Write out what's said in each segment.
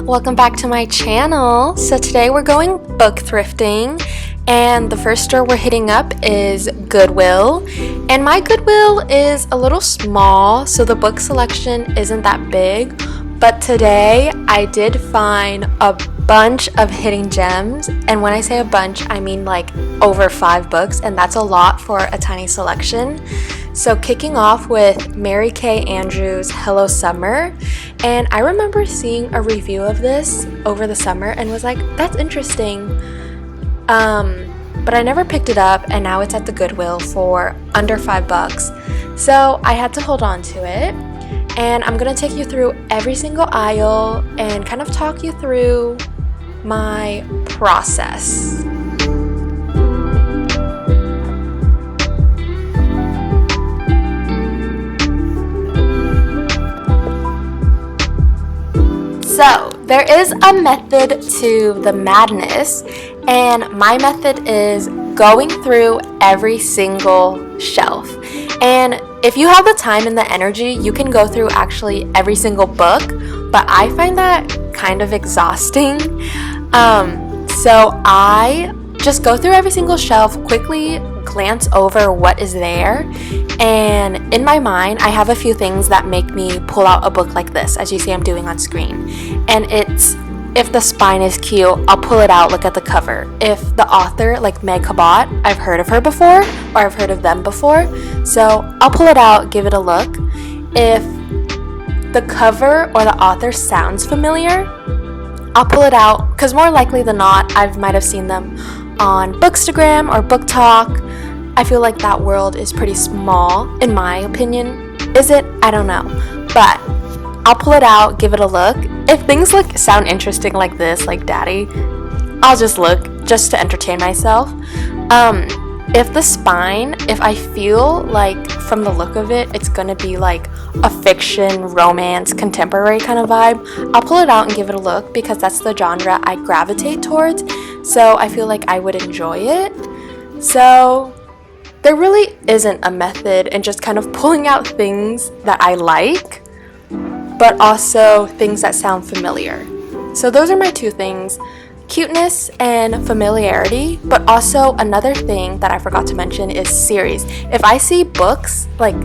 welcome back to my channel. So today we're going book thrifting, and the first store we're hitting up is Goodwill. And my Goodwill is a little small, so the book selection isn't that big, but today I did find a bunch of hidden gems, and when I say a bunch, I mean like over 5 books, and that's a lot for a tiny selection. So kicking off with Mary Kay Andrews' Hello Summer, and I remember seeing a review of this over the summer and was like, that's interesting, but I never picked it up, and now it's at the Goodwill for under $5. So I had to hold on to it, and I'm gonna take you through every single aisle and kind of talk you through my process. So, there is a method to the madness, and my method is going through every single shelf. And if you have the time and the energy, you can go through actually every single book, but I find that kind of exhausting. So I just go through every single shelf, quickly glance over what is there, and in my mind I have a few things that make me pull out a book like this, as you see I'm doing on screen. And it's, if the spine is cute, I'll pull it out, look at the cover. If the author, like Meg Cabot, I've heard of her before, or I've heard of them before, so I'll pull it out, give it a look. If the cover or the author sounds familiar, I'll pull it out, because more likely than not, I might have seen them on Bookstagram or BookTok. I feel like that world is pretty small, in my opinion. Is it? I don't know. But I'll pull it out, give it a look. If things sound interesting like this, like Daddy, I'll just look, just to entertain myself. If the spine, if I feel like from the look of it, it's gonna be like a fiction, romance, contemporary kind of vibe, I'll pull it out and give it a look, because that's the genre I gravitate towards. So I feel like I would enjoy it. So there really isn't a method in just kind of pulling out things that I like, but also things that sound familiar. So those are my 2 things. Cuteness and familiarity, but also another thing that I forgot to mention is series. If I see books, like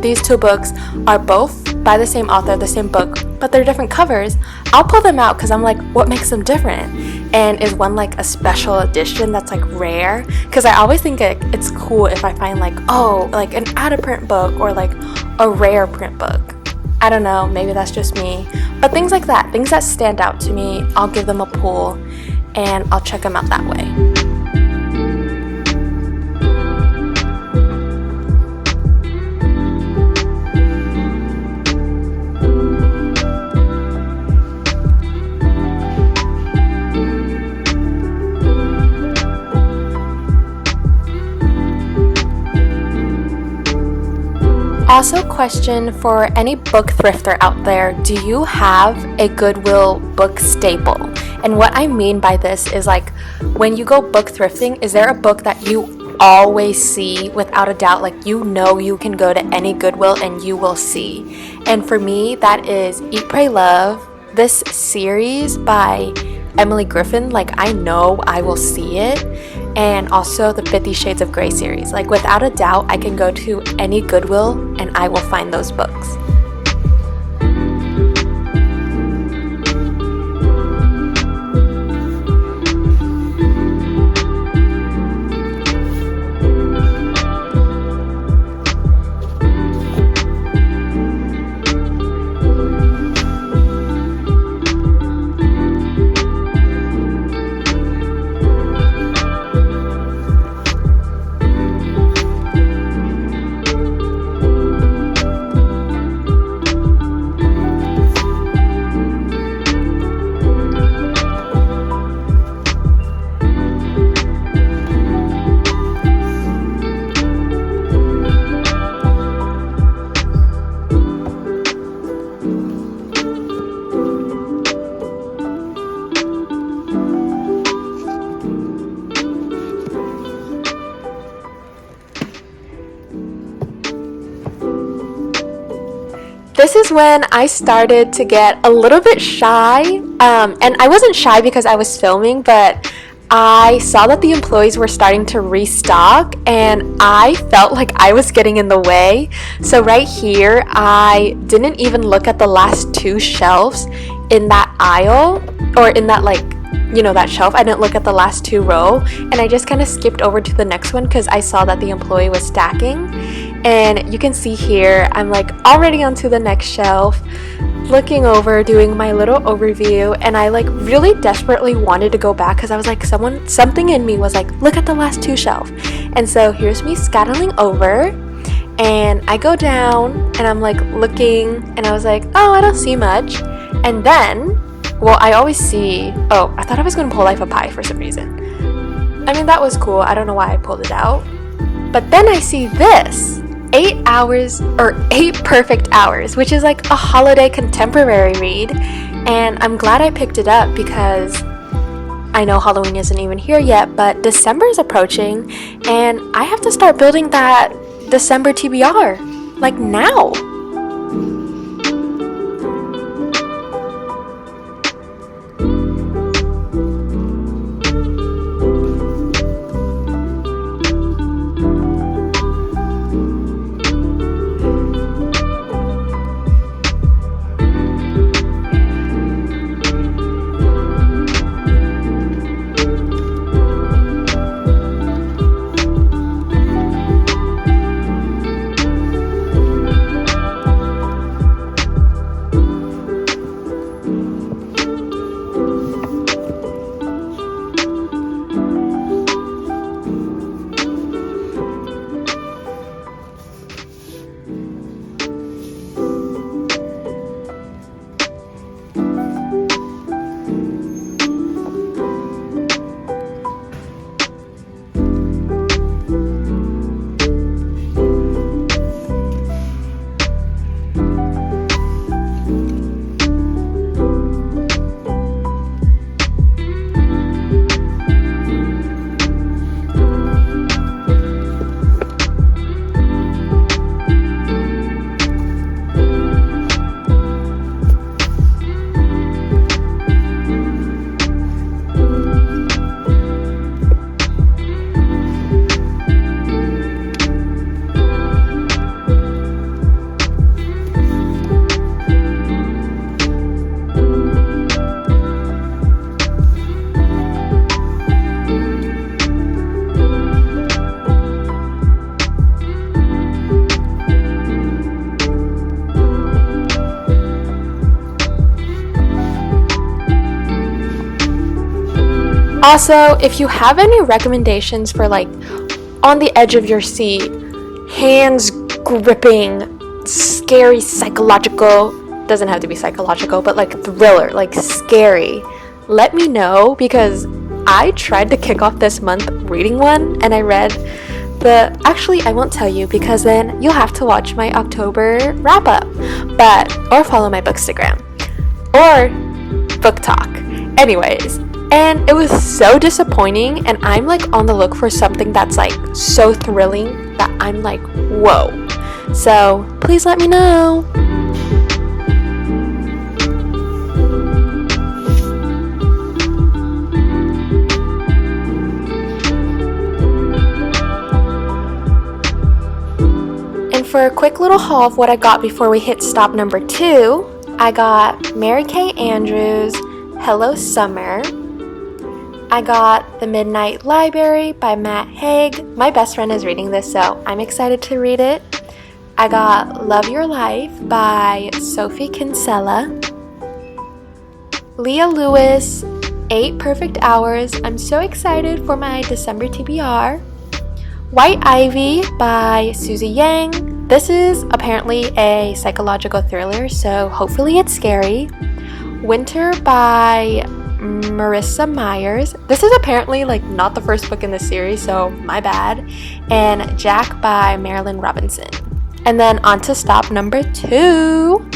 these 2 books are both by the same author, the same book, but they're different covers, I'll pull them out because I'm like, what makes them different? And is one like a special edition that's like rare? Because I always think it's cool if I find like, oh, like an out of print book or like a rare print book. I don't know, maybe that's just me. But things like that, things that stand out to me, I'll give them a pull and I'll check them out that way. Also, question for any book thrifter out there, do you have a Goodwill book staple? And what I mean by this is, like, when you go book thrifting, is there a book that you always see without a doubt, like you know you can go to any Goodwill and you will see? And for me, that is Eat, Pray, Love, this series by Emily Griffin. Like, I know I will see it. And also the 50 Shades of Grey series. Like, without a doubt, I can go to any Goodwill and I will find those books. This is when I started to get a little bit shy And I wasn't shy because I was filming, but I saw that the employees were starting to restock and I felt like I was getting in the way. So right here, I didn't even look at the last two shelves in that aisle, or in that, like, you know, that shelf. I didn't look at the last two row, and I just kind of skipped over to the next one because I saw that the employee was stacking. And you can see here, I'm like already onto the next shelf, looking over, doing my little overview, and I like really desperately wanted to go back because I was like, something in me was like, look at the last two shelf. And so here's me scuttling over, and I go down and I'm like looking, and I was like, oh, I don't see much. And then, well, I always see, oh, I thought I was going to pull Life of Pi for some reason. I mean, that was cool. I don't know why I pulled it out. But then I see this, 8 hours, or 8 Perfect Hours, which is like a holiday contemporary read. And I'm glad I picked it up because I know Halloween isn't even here yet, but December is approaching and I have to start building that December TBR, like now. Also, if you have any recommendations for like on the edge of your seat, hands gripping, scary, psychological, doesn't have to be psychological, but like thriller, like scary, let me know, because I tried to kick off this month reading one and I read actually I won't tell you because then you'll have to watch my October wrap up, or follow my Bookstagram or booktok. Anyways, and it was so disappointing, and I'm like on the look for something that's like so thrilling that I'm like, whoa. So please let me know. And for a quick little haul of what I got before we hit stop number 2, I got Mary Kay Andrews' Hello Summer. I got The Midnight Library by Matt Haig. My best friend is reading this, so I'm excited to read it. I got Love Your Life by Sophie Kinsella. Leah Lewis, 8 Perfect Hours. I'm so excited for my December TBR. White Ivy by Susie Yang. This is apparently a psychological thriller, so hopefully it's scary. Winter by Marissa Myers. This is apparently like not the first book in the series, so my bad. And Jack by Marilyn Robinson. And then on to stop number 2.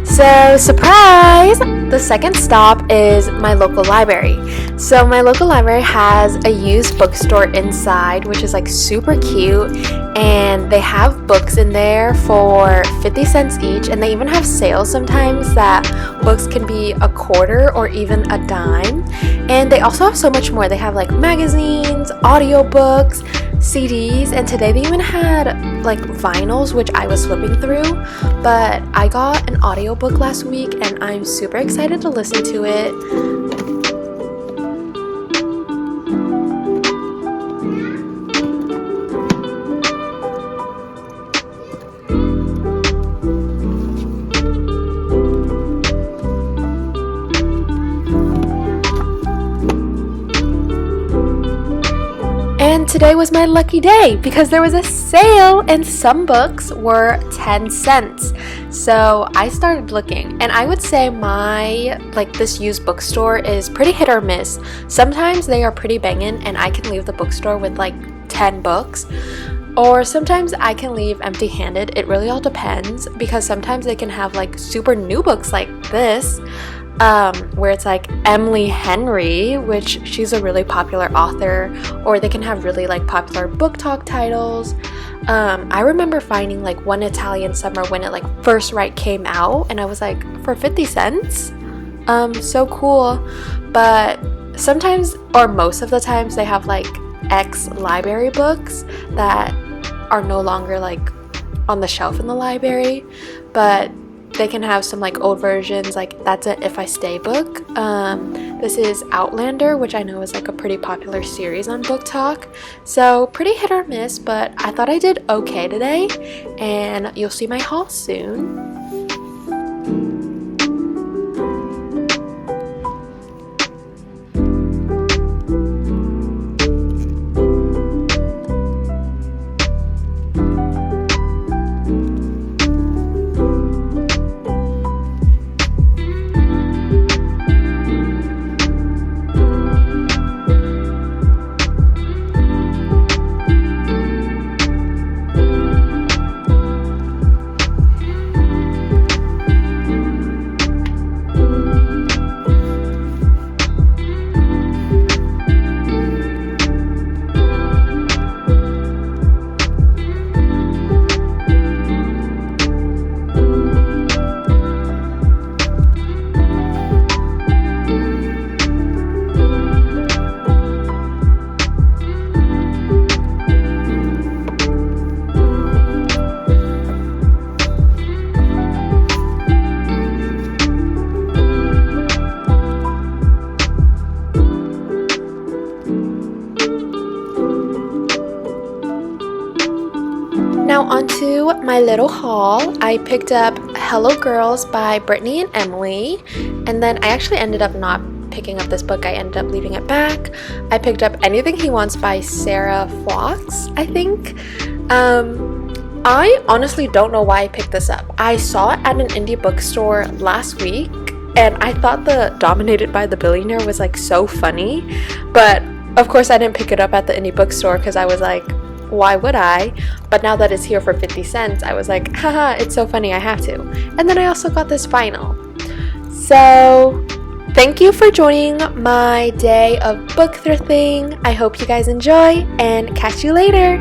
So surprise! The second stop is my local library. So my local library has a used bookstore inside, which is like super cute, and they have books in there for 50 cents each, and they even have sales sometimes that books can be a quarter or even a dime. And they also have so much more. They have like magazines, audiobooks, CDs, and today they even had like vinyls, which I was flipping through. But I got an audiobook last week and I'm super excited to listen to it. And today was my lucky day because there was a sale and some books were 10 cents. So I started looking, and I would say this used bookstore is pretty hit or miss. Sometimes they are pretty banging and I can leave the bookstore with like 10 books. Or sometimes I can leave empty-handed. It really all depends because sometimes they can have like super new books like this. Where it's like Emily Henry, which she's a really popular author, or they can have really like popular booktok titles. I remember finding like One Italian Summer when it like first came out, and I was like, for 50 cents? So cool. But sometimes, or most of the times, they have like ex-library books that are no longer like on the shelf in the library, but they can have some like old versions, like that's an If I Stay book. This is Outlander, which I know is like a pretty popular series on booktok. So pretty hit or miss, but I thought I did okay today, and you'll see my haul soon. Now onto my little haul. I picked up Hello Girls by Brittany and Emily, and then I actually ended up not picking up this book. I ended up leaving it back. I picked up Anything He Wants by Sarah Fox, I think. I honestly don't know why I picked this up. I saw it at an indie bookstore last week, and I thought the Dominated by the Billionaire was like so funny, but of course I didn't pick it up at the indie bookstore because I was like, why would I? But now that it's here for 50 cents, I was like, haha, it's so funny, I have to. And then I also got this vinyl. So thank you for joining my day of book thrifting. I hope you guys enjoy, and catch you later.